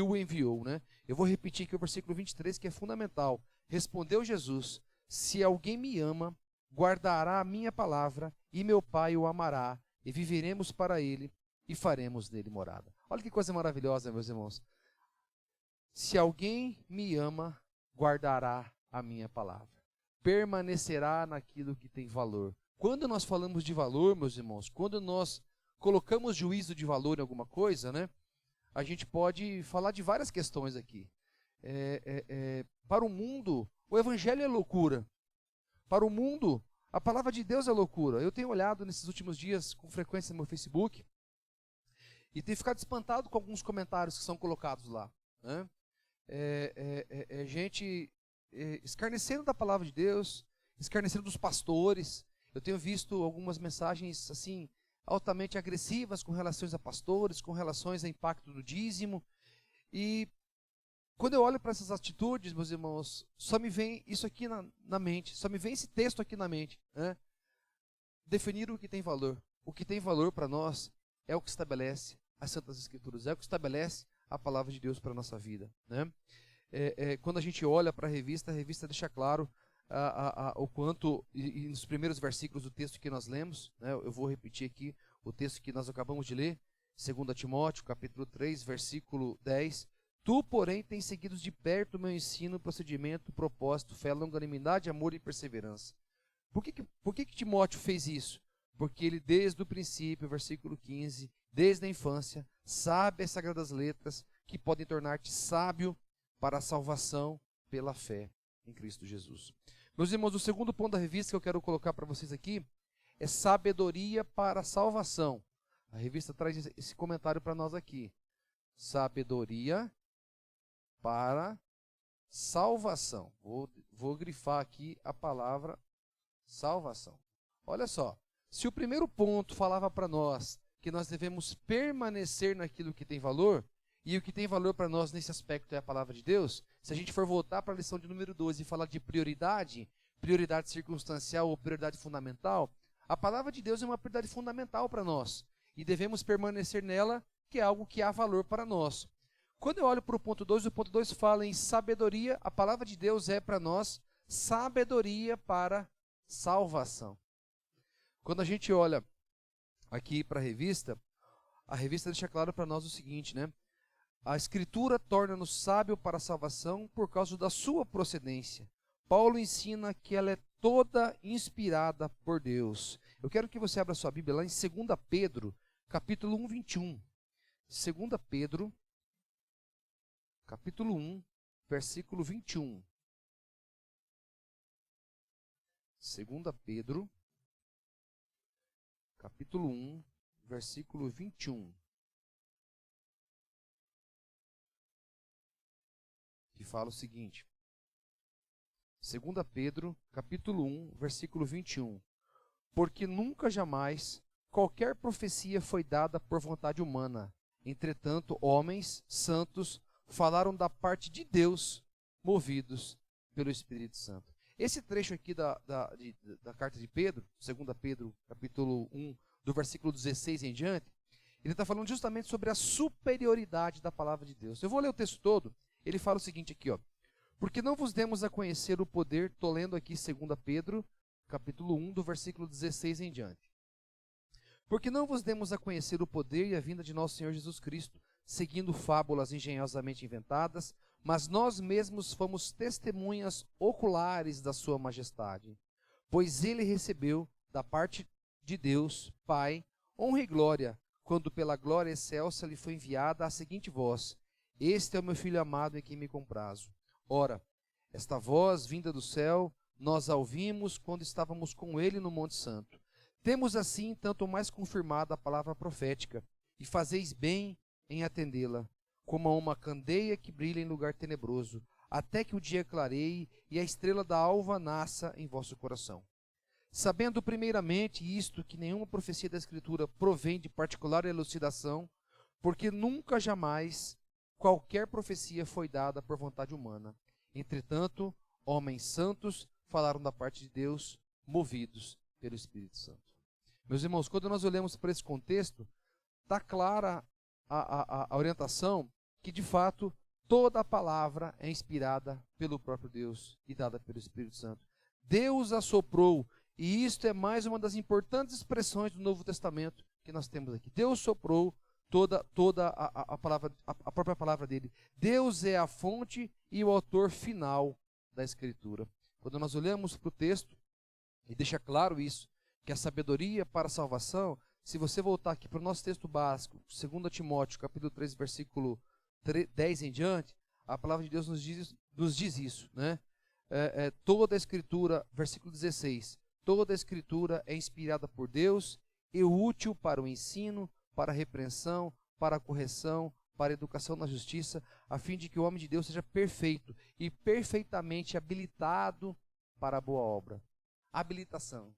o enviou, né? Eu vou repetir aqui o versículo 23, que é fundamental. Respondeu Jesus: Se alguém me ama, guardará a minha palavra, e meu Pai o amará, e viveremos para ele e faremos nele morada. Olha que coisa maravilhosa, meus irmãos. Se alguém me ama, guardará a minha palavra, permanecerá naquilo que tem valor. Quando nós falamos de valor, meus irmãos, quando nós colocamos juízo de valor em alguma coisa, né, a gente pode falar de várias questões aqui. Para o mundo, o evangelho é loucura. Para o mundo, a palavra de Deus é loucura. Eu tenho olhado nesses últimos dias com frequência no meu Facebook e tenho ficado espantado com alguns comentários que são colocados lá, né? Gente escarnecendo da palavra de Deus, escarnecendo dos pastores. Eu tenho visto algumas mensagens assim altamente agressivas com relações a pastores, com relações a impacto do dízimo. E quando eu olho para essas atitudes, meus irmãos, só me vem isso aqui na mente, só me vem esse texto aqui na mente, né? Definir o que tem valor. O que tem valor para nós é o que estabelece as Santas Escrituras, é o que estabelece a palavra de Deus para a nossa vida, né? Quando a gente olha para a revista deixa claro o quanto, e nos primeiros versículos do texto que nós lemos, né, eu vou repetir aqui o texto que nós acabamos de ler, 2 Timóteo, capítulo 3, versículo 10. Tu, porém, tens seguido de perto o meu ensino, procedimento, propósito, fé, longanimidade, amor e perseverança. Por que Timóteo fez isso? Porque ele, desde o princípio, versículo 15, desde a infância, sabe as sagradas letras que podem tornar-te sábio para a salvação pela fé em Cristo Jesus. Meus irmãos, o segundo ponto da revista que eu quero colocar para vocês aqui é sabedoria para a salvação. A revista traz esse comentário para nós aqui. Sabedoria para salvação. Vou grifar aqui a palavra salvação. Olha só, se o primeiro ponto falava para nós que nós devemos permanecer naquilo que tem valor, e o que tem valor para nós nesse aspecto é a palavra de Deus, se a gente for voltar para a lição de número 12 e falar de prioridade circunstancial ou prioridade fundamental, a palavra de Deus é uma prioridade fundamental para nós, e devemos permanecer nela, que é algo que há valor para nós. Quando eu olho para o ponto 2 fala em sabedoria, a palavra de Deus é para nós sabedoria para salvação. Quando a gente olha aqui para a revista deixa claro para nós o seguinte, né? A Escritura torna-nos sábio para a salvação por causa da sua procedência. Paulo ensina que ela é toda inspirada por Deus. Eu quero que você abra sua Bíblia lá em 2 Pedro, capítulo 1, 21. 2 Pedro, capítulo 1, versículo 21. 2 Pedro, capítulo 1, versículo 21. que fala o seguinte. 2 Pedro, capítulo 1, versículo 21. Porque nunca jamais qualquer profecia foi dada por vontade humana. Entretanto, homens santos falaram da parte de Deus, movidos pelo Espírito Santo. Esse trecho aqui da carta de Pedro, 2 Pedro, capítulo 1, do versículo 16 em diante, ele está falando justamente sobre a superioridade da palavra de Deus. Eu vou ler o texto todo. Ele fala o seguinte aqui, ó. Porque não vos demos a conhecer o poder, estou lendo aqui 2 Pedro, capítulo 1, do versículo 16 em diante. Porque não vos demos a conhecer o poder e a vinda de nosso Senhor Jesus Cristo, seguindo fábulas engenhosamente inventadas, mas nós mesmos fomos testemunhas oculares da sua majestade. Pois ele recebeu, da parte de Deus, Pai, honra e glória, quando pela glória excelsa lhe foi enviada a seguinte voz: Este é o meu Filho amado em quem me comprazo. Ora, esta voz vinda do céu, nós a ouvimos quando estávamos com ele no Monte Santo. Temos assim tanto mais confirmada a palavra profética, e fazeis bem em atendê-la, como a uma candeia que brilha em lugar tenebroso, até que o dia clareie e a estrela da alva nasça em vosso coração. Sabendo primeiramente isto, que nenhuma profecia da Escritura provém de particular elucidação, porque nunca jamais qualquer profecia foi dada por vontade humana. Entretanto, homens santos falaram da parte de Deus, movidos pelo Espírito Santo. Meus irmãos, quando nós olhamos para esse contexto, está clara a orientação que, de fato, toda a palavra é inspirada pelo próprio Deus e dada pelo Espírito Santo. Deus assoprou, e isto é mais uma das importantes expressões do Novo Testamento que nós temos aqui. Deus soprou toda a própria palavra dele. Deus é a fonte e o autor final da Escritura. Quando nós olhamos para o texto, e deixa claro isso, que a sabedoria para a salvação, se você voltar aqui para o nosso texto básico, 2 Timóteo, capítulo 3, versículo 10 em diante, a palavra de Deus nos diz isso, né? Toda a Escritura, versículo 16, toda a Escritura é inspirada por Deus e útil para o ensino, para a repreensão, para a correção, para a educação na justiça, a fim de que o homem de Deus seja perfeito e perfeitamente habilitado para a boa obra. Habilitação.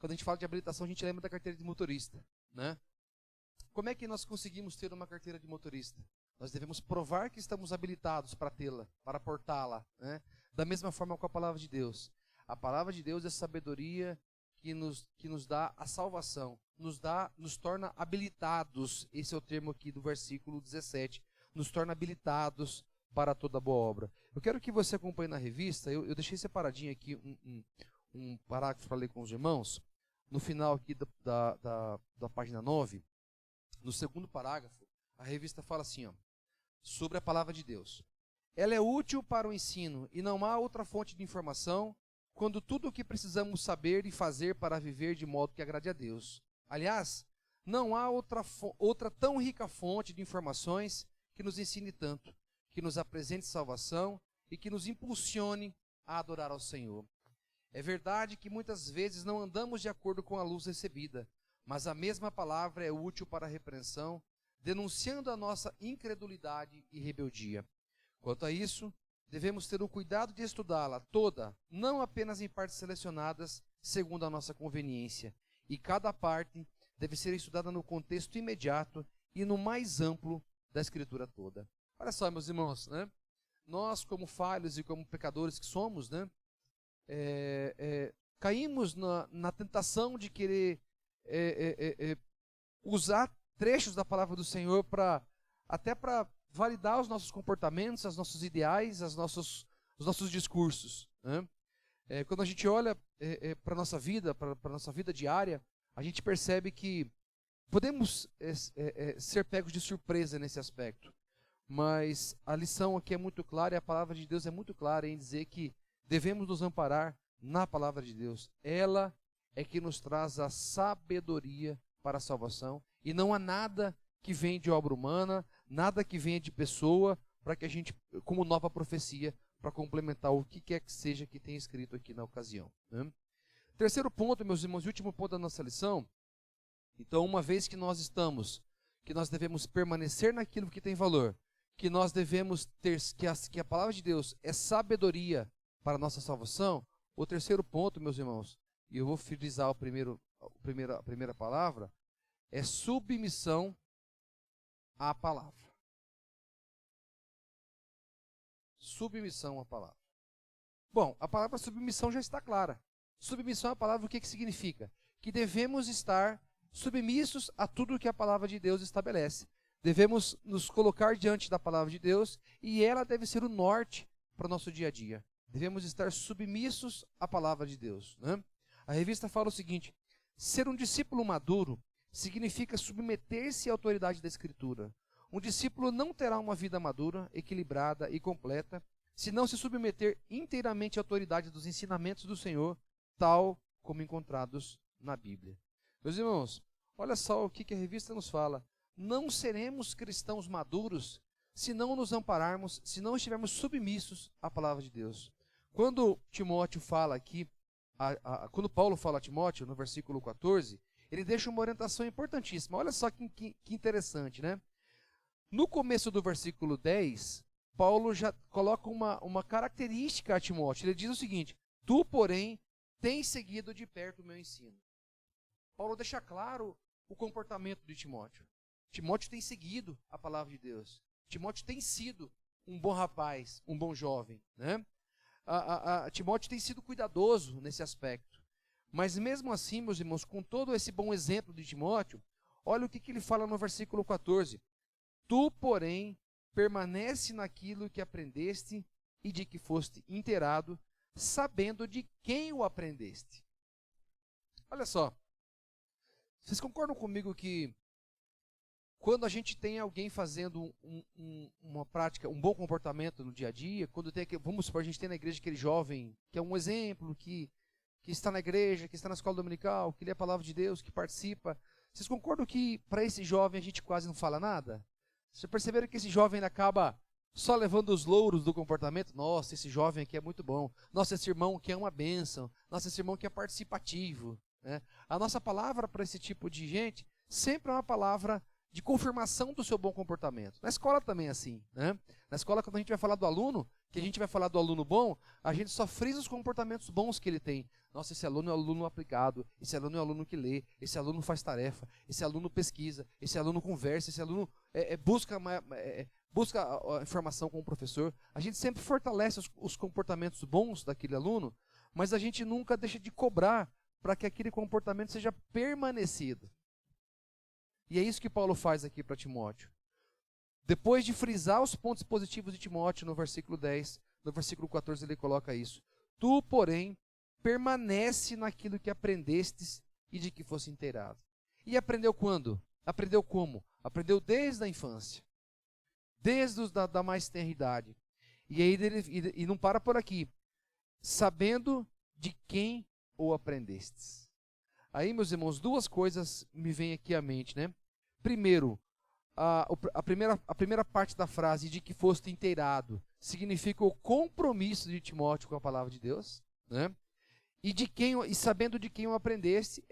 Quando a gente fala de habilitação, a gente lembra da carteira de motorista, né? Como é que nós conseguimos ter uma carteira de motorista? Nós devemos provar que estamos habilitados para tê-la, para portá-la, né? Da mesma forma com a palavra de Deus. A palavra de Deus é sabedoria que nos dá a salvação, nos torna habilitados, esse é o termo aqui do versículo 17, nos torna habilitados para toda boa obra. Eu quero que você acompanhe na revista, eu deixei separadinho aqui um parágrafo para ler com os irmãos, no final aqui da página 9, no segundo parágrafo, a revista fala assim, ó, sobre a palavra de Deus. Ela é útil para o ensino e não há outra fonte de informação quando tudo o que precisamos saber e fazer para viver de modo que agrade a Deus. Aliás, não há outra tão rica fonte de informações que nos ensine tanto, que nos apresente salvação e que nos impulsione a adorar ao Senhor. É verdade que muitas vezes não andamos de acordo com a luz recebida, mas a mesma palavra é útil para a repreensão, denunciando a nossa incredulidade e rebeldia. Quanto a isso, devemos ter o cuidado de estudá-la toda, não apenas em partes selecionadas, segundo a nossa conveniência. E cada parte deve ser estudada no contexto imediato e no mais amplo da Escritura toda. Olha só, meus irmãos, né? Nós, como falhos e como pecadores que somos, né? Caímos na tentação de querer usar trechos da palavra do Senhor até para validar os nossos comportamentos, os nossos ideais, os nossos discursos, né? Quando a gente olha para a nossa vida, para a nossa vida diária, a gente percebe que podemos ser pegos de surpresa nesse aspecto. Mas a lição aqui é muito clara e a palavra de Deus é muito clara em dizer que devemos nos amparar na palavra de Deus. Ela é que nos traz a sabedoria para a salvação e não há nada que venha de obra humana, nada que venha de pessoa, para que a gente, como nova profecia, para complementar o que quer que seja que tenha escrito aqui na ocasião, né? Terceiro ponto, meus irmãos, e último ponto da nossa lição. Então, uma vez que nós devemos permanecer naquilo que tem valor, que nós devemos ter, que a palavra de Deus é sabedoria para a nossa salvação, o terceiro ponto, meus irmãos, e eu vou frisar a primeira palavra, é submissão à palavra. Submissão à palavra. Bom, a palavra submissão já está clara. Submissão à palavra, o que significa? Que devemos estar submissos a tudo que a palavra de Deus estabelece. Devemos nos colocar diante da palavra de Deus e ela deve ser o norte para o nosso dia a dia. Devemos estar submissos à palavra de Deus, né? A revista fala o seguinte: ser um discípulo maduro significa submeter-se à autoridade da Escritura. Um discípulo não terá uma vida madura, equilibrada e completa se não se submeter inteiramente à autoridade dos ensinamentos do Senhor, tal como encontrados na Bíblia. Meus irmãos, olha só o que a revista nos fala. Não seremos cristãos maduros se não nos ampararmos, se não estivermos submissos à palavra de Deus. Quando Timóteo fala aqui, quando Paulo fala a Timóteo, no versículo 14, ele deixa uma orientação importantíssima. Olha só que interessante, né? No começo do versículo 10, Paulo já coloca uma característica a Timóteo. Ele diz o seguinte: tu, porém, tens seguido de perto o meu ensino. Paulo deixa claro o comportamento de Timóteo. Timóteo tem seguido a palavra de Deus. Timóteo tem sido um bom rapaz, um bom jovem, né? Timóteo tem sido cuidadoso nesse aspecto. Mas mesmo assim, meus irmãos, com todo esse bom exemplo de Timóteo, olha o que ele fala no versículo 14. Tu, porém, permanece naquilo que aprendeste e de que foste inteirado, sabendo de quem o aprendeste. Olha só, vocês concordam comigo que quando a gente tem alguém fazendo uma prática, um bom comportamento no dia a dia, quando tem, vamos supor, a gente tem na igreja aquele jovem que é um exemplo, que está na igreja, que está na escola dominical, que lê a palavra de Deus, que participa, vocês concordam que para esse jovem a gente quase não fala nada? Vocês perceberam que esse jovem acaba só levando os louros do comportamento? Nossa, esse jovem aqui é muito bom. Nossa, esse irmão aqui é uma bênção. Nossa, esse irmão aqui é participativo, né? A nossa palavra para esse tipo de gente sempre é uma palavra de confirmação do seu bom comportamento. Na escola também é assim, né? Na escola, quando a gente vai falar do aluno, que a gente vai falar do aluno bom, a gente só frisa os comportamentos bons que ele tem. Nossa, esse aluno é um aluno aplicado, esse aluno é um aluno que lê, esse aluno faz tarefa, esse aluno pesquisa, esse aluno conversa, esse aluno busca a informação com o professor. A gente sempre fortalece os comportamentos bons daquele aluno, mas a gente nunca deixa de cobrar para que aquele comportamento seja permanecido. E é isso que Paulo faz aqui para Timóteo. Depois de frisar os pontos positivos de Timóteo no versículo 10, no versículo 14 ele coloca isso. Tu, porém, permanece naquilo que aprendestes e de que fosse inteirado. E aprendeu quando? Aprendeu como? Aprendeu desde a infância. Desde da mais tenra idade. E aí e não para por aqui. Sabendo de quem o aprendestes. Aí, meus irmãos, duas coisas me vêm aqui à mente, né? Primeiro, a primeira parte da frase, de que foste inteirado, significa o compromisso de Timóteo com a palavra de Deus, né? E sabendo de quem o aprendeste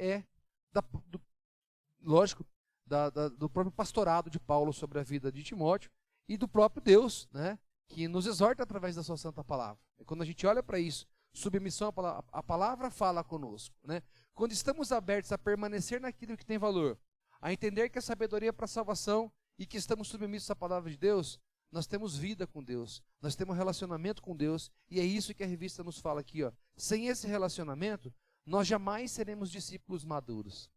do próprio pastorado de Paulo sobre a vida de Timóteo e do próprio Deus, né? Que nos exorta através da sua santa palavra. E quando a gente olha para isso, submissão à palavra, a palavra fala conosco, né? Quando estamos abertos a permanecer naquilo que tem valor, a entender que a sabedoria é para a salvação e que estamos submissos à palavra de Deus, nós temos vida com Deus, nós temos relacionamento com Deus, e é isso que a revista nos fala aqui, ó. Sem esse relacionamento, nós jamais seremos discípulos maduros.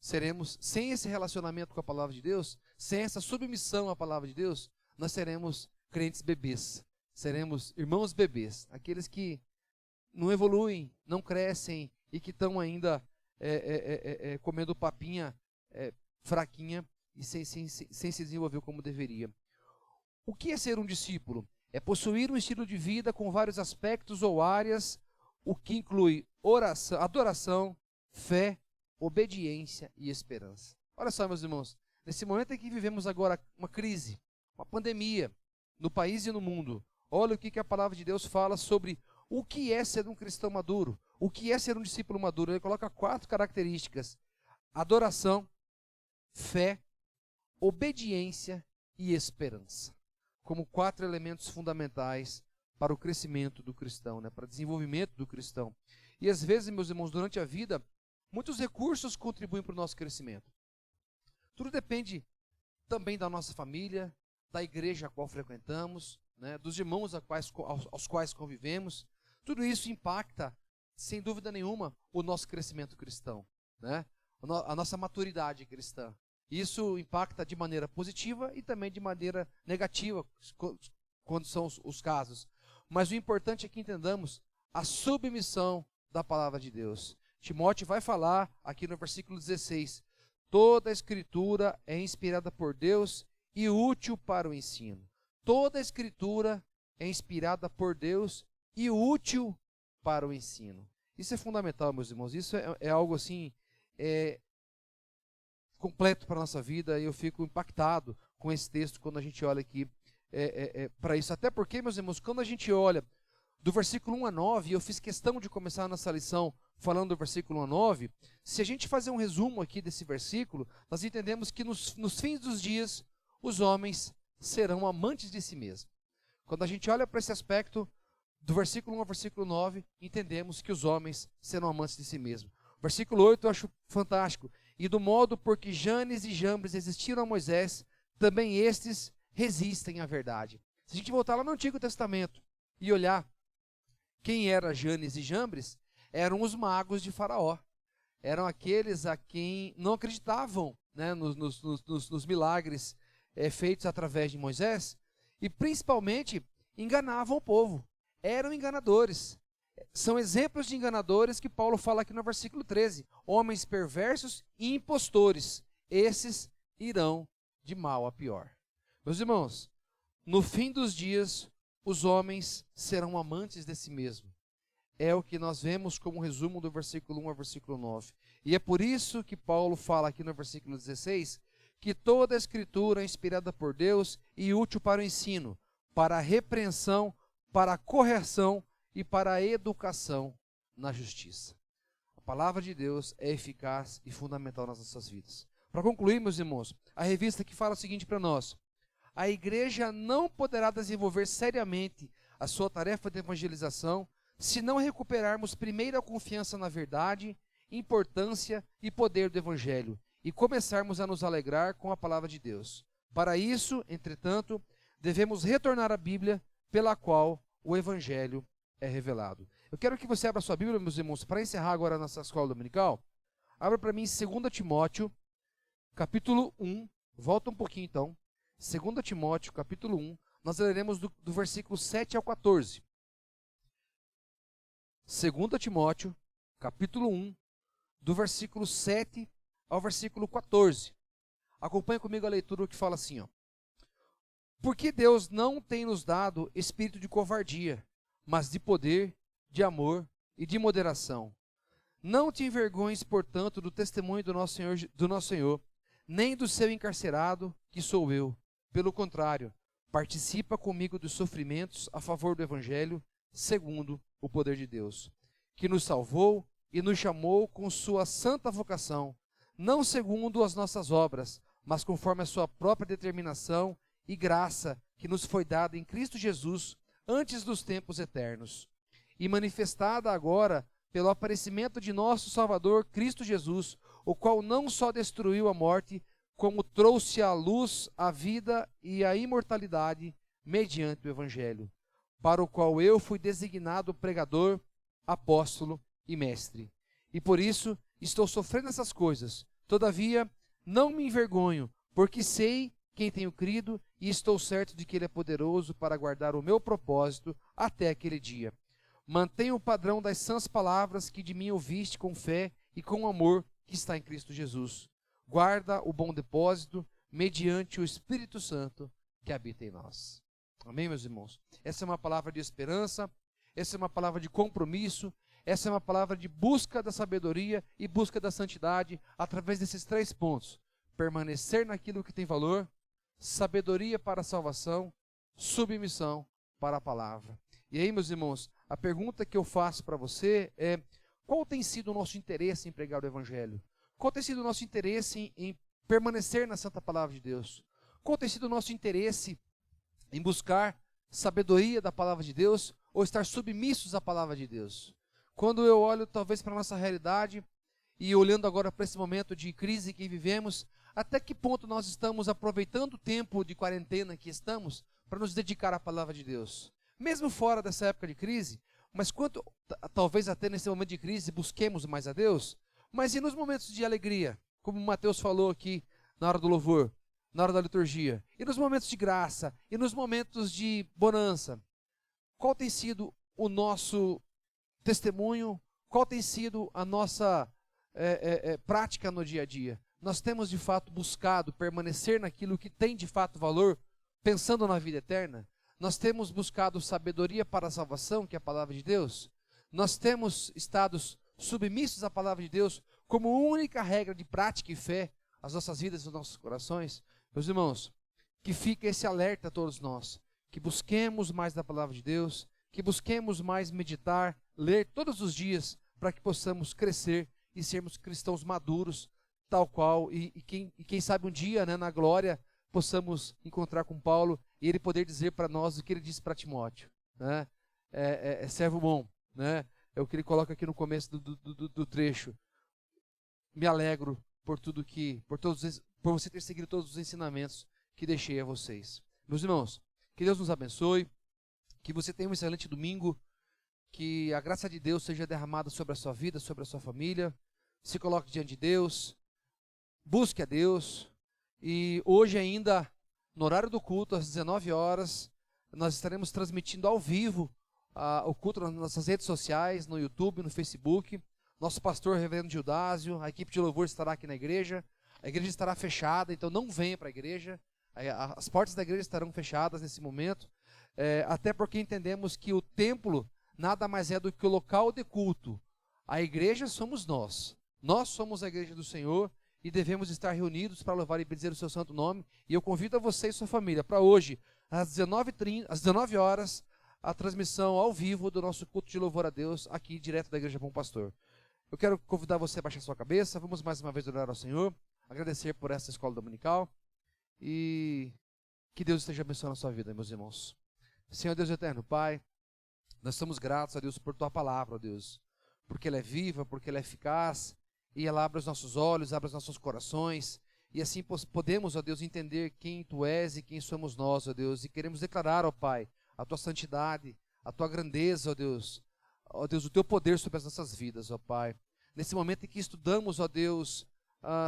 Sem esse relacionamento com a palavra de Deus, sem essa submissão à palavra de Deus, nós seremos crentes bebês, seremos irmãos bebês, aqueles que não evoluem, não crescem e que estão ainda comendo papinha fraquinha e sem se desenvolver como deveria. O que é ser um discípulo? É possuir um estilo de vida com vários aspectos ou áreas, o que inclui oração, adoração, fé, obediência e esperança. Olha só, meus irmãos, nesse momento em que vivemos agora uma crise, uma pandemia no país e no mundo, olha o que a palavra de Deus fala sobre o que é ser um cristão maduro, o que é ser um discípulo maduro. Ele coloca 4 características: adoração, fé, obediência e esperança, como 4 elementos fundamentais para o crescimento do cristão, né? Para o desenvolvimento do cristão. E às vezes, meus irmãos, durante a vida, muitos recursos contribuem para o nosso crescimento. Tudo depende também da nossa família, da igreja a qual frequentamos, né? Dos irmãos aos quais convivemos. Tudo isso impacta, sem dúvida nenhuma, o nosso crescimento cristão, né? A nossa maturidade cristã. Isso impacta de maneira positiva e também de maneira negativa, quando são os casos. Mas o importante é que entendamos a submissão da palavra de Deus. Timóteo vai falar aqui no versículo 16: toda a escritura é inspirada por Deus e útil para o ensino. Toda a escritura é inspirada por Deus e útil para o ensino. Isso é fundamental, meus irmãos. Isso é algo assim completo para a nossa vida, e eu fico impactado com esse texto quando a gente olha aqui para isso. Até porque, meus irmãos, quando a gente olha do versículo 1 a 9, eu fiz questão de começar nessa lição falando do versículo 1 a 9, se a gente fazer um resumo aqui desse versículo, nós entendemos que nos fins dos dias, os homens serão amantes de si mesmos. Quando a gente olha para esse aspecto, do versículo 1 ao versículo 9, entendemos que os homens serão amantes de si mesmos. Versículo 8 eu acho fantástico. E do modo por que Janes e Jambres resistiram a Moisés, também estes resistem à verdade. Se a gente voltar lá no Antigo Testamento e olhar quem era Janes e Jambres, eram os magos de Faraó. Eram aqueles a quem não acreditavam, né, nos milagres feitos através de Moisés, e principalmente enganavam o povo. Eram enganadores. São exemplos de enganadores que Paulo fala aqui no versículo 13. Homens perversos e impostores. Esses irão de mal a pior. Meus irmãos, no fim dos dias, os homens serão amantes de si mesmo. É o que nós vemos como resumo do versículo 1 ao versículo 9. E é por isso que Paulo fala aqui no versículo 16, que toda a escritura é inspirada por Deus e útil para o ensino, para a repreensão, para a correção e para a educação na justiça. A palavra de Deus é eficaz e fundamental nas nossas vidas. Para concluir, meus irmãos, a revista que fala o seguinte para nós: a igreja não poderá desenvolver seriamente a sua tarefa de evangelização se não recuperarmos primeiro a confiança na verdade, importância e poder do evangelho e começarmos a nos alegrar com a palavra de Deus. Para isso, entretanto, devemos retornar à Bíblia, pela qual o evangelho é revelado. Eu quero que você abra sua Bíblia, meus irmãos, para encerrar agora a nossa escola dominical. Abra para mim 2 Timóteo, capítulo 1. Volta um pouquinho então. 2 Timóteo, capítulo 1. Nós leremos do versículo 7 ao 14. 2 Timóteo, capítulo 1, do versículo 7 ao versículo 14. Acompanhe comigo a leitura que fala assim, ó. Porque Deus não tem nos dado espírito de covardia, mas de poder, de amor e de moderação. Não te envergonhes, portanto, do testemunho do nosso Senhor, nem do seu encarcerado, que sou eu. Pelo contrário, participa comigo dos sofrimentos a favor do Evangelho, segundo o poder de Deus, que nos salvou e nos chamou com sua santa vocação, não segundo as nossas obras, mas conforme a sua própria determinação e graça que nos foi dada em Cristo Jesus antes dos tempos eternos, e manifestada agora pelo aparecimento de nosso Salvador Cristo Jesus, o qual não só destruiu a morte, como trouxe à luz a vida e a imortalidade mediante o Evangelho, para o qual eu fui designado pregador, apóstolo e mestre. E por isso estou sofrendo essas coisas. Todavia, não me envergonho, porque sei quem tenho crido e estou certo de que Ele é poderoso para guardar o meu propósito até aquele dia. Mantenha o padrão das sãs palavras que de mim ouviste com fé e com amor que está em Cristo Jesus. Guarda o bom depósito mediante o Espírito Santo que habita em nós. Amém, meus irmãos? Essa é uma palavra de esperança, essa é uma palavra de compromisso, essa é uma palavra de busca da sabedoria e busca da santidade através desses 3 pontos. Permanecer naquilo que tem valor, sabedoria para a salvação, submissão para a palavra. E aí, meus irmãos, a pergunta que eu faço para você é: qual tem sido o nosso interesse em pregar o Evangelho? Qual tem sido o nosso interesse em permanecer na santa palavra de Deus? Qual tem sido o nosso interesse em buscar sabedoria da palavra de Deus ou estar submissos à palavra de Deus? Quando eu olho talvez para a nossa realidade e olhando agora para esse momento de crise que vivemos, até que ponto nós estamos aproveitando o tempo de quarentena que estamos para nos dedicar à palavra de Deus? Mesmo fora dessa época de crise, mas quanto, talvez até nesse momento de crise, busquemos mais a Deus, mas e nos momentos de alegria, como o Mateus falou aqui na hora do louvor, na hora da liturgia, e nos momentos de graça, e nos momentos de bonança, qual tem sido o nosso testemunho, qual tem sido a nossa prática no dia a dia? Nós temos de fato buscado permanecer naquilo que tem de fato valor, pensando na vida eterna? Nós temos buscado sabedoria para a salvação, que é a palavra de Deus? Nós temos estado submissos à palavra de Deus como única regra de prática e fé às nossas vidas e aos nossos corações? Meus irmãos, que fique esse alerta a todos nós, que busquemos mais da palavra de Deus, que busquemos mais meditar, ler todos os dias, para que possamos crescer e sermos cristãos maduros, tal qual, e quem sabe um dia, né, na glória, possamos encontrar com Paulo e ele poder dizer para nós o que ele disse para Timóteo, né? Servo bom, né? É o que ele coloca aqui no começo do trecho. Me alegro por por você ter seguido todos os ensinamentos que deixei a vocês. Meus irmãos, que Deus nos abençoe, que você tenha um excelente domingo, que a graça de Deus seja derramada sobre a sua vida, sobre a sua família. Se coloque diante de Deus, busque a Deus. E hoje ainda, no horário do culto, às 19 horas, nós estaremos transmitindo ao vivo o culto nas nossas redes sociais, no YouTube, no Facebook. Nosso pastor, reverendo Gildásio, a equipe de louvor estará aqui na igreja. A igreja estará fechada, então não venha para a igreja. As portas da igreja estarão fechadas nesse momento, até porque entendemos que o templo nada mais é do que o local de culto. A igreja somos nós. Nós somos a igreja do Senhor e devemos estar reunidos para louvar e bendizer o seu santo nome. E eu convido a você e sua família para hoje, às 19 horas, a transmissão ao vivo do nosso culto de louvor a Deus, aqui direto da Igreja Bom Pastor. Eu quero convidar você a baixar sua cabeça, vamos mais uma vez orar ao Senhor, agradecer por essa escola dominical e que Deus esteja abençoando a sua vida, meus irmãos. Senhor Deus eterno, Pai, nós estamos gratos a Deus por Tua palavra, ó Deus, porque ela é viva, porque ela é eficaz, e ela abre os nossos olhos, abre os nossos corações, e assim podemos, ó Deus, entender quem Tu és e quem somos nós, ó Deus, e queremos declarar, ó Pai, a Tua santidade, a Tua grandeza, ó Deus, o Teu poder sobre as nossas vidas, ó Pai. Nesse momento em que estudamos, ó Deus,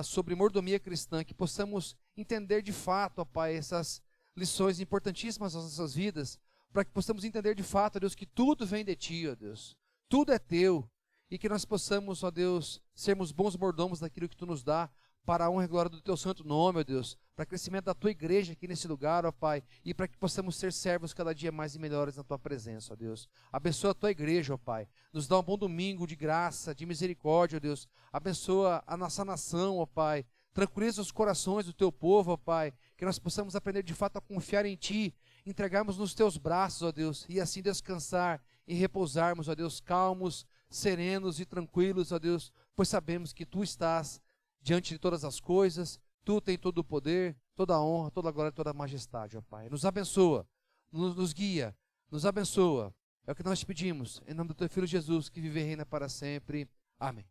sobre mordomia cristã, que possamos entender de fato, ó Pai, essas lições importantíssimas nas nossas vidas, para que possamos entender de fato, ó Deus, que tudo vem de Ti, ó Deus, tudo é Teu, e que nós possamos, ó Deus, sermos bons mordomos daquilo que Tu nos dá, para a honra e glória do Teu santo nome, ó Deus, para o crescimento da Tua igreja aqui nesse lugar, ó Pai, e para que possamos ser servos cada dia mais e melhores na Tua presença, ó Deus. Abençoa a Tua igreja, ó Pai, nos dá um bom domingo de graça, de misericórdia, ó Deus. Abençoa a nossa nação, ó Pai, tranquiliza os corações do Teu povo, ó Pai, que nós possamos aprender de fato a confiar em Ti, entregarmos nos Teus braços, ó Deus, e assim descansar e repousarmos, ó Deus, calmos, serenos e tranquilos, ó Deus, pois sabemos que Tu estás diante de todas as coisas, Tu tens todo o poder, toda a honra, toda a glória, toda a majestade, ó Pai. Nos abençoa, nos guia, nos abençoa. É o que nós te pedimos, em nome do Teu Filho Jesus, que vive e reina para sempre. Amém.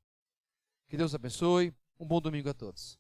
Que Deus abençoe. Um bom domingo a todos.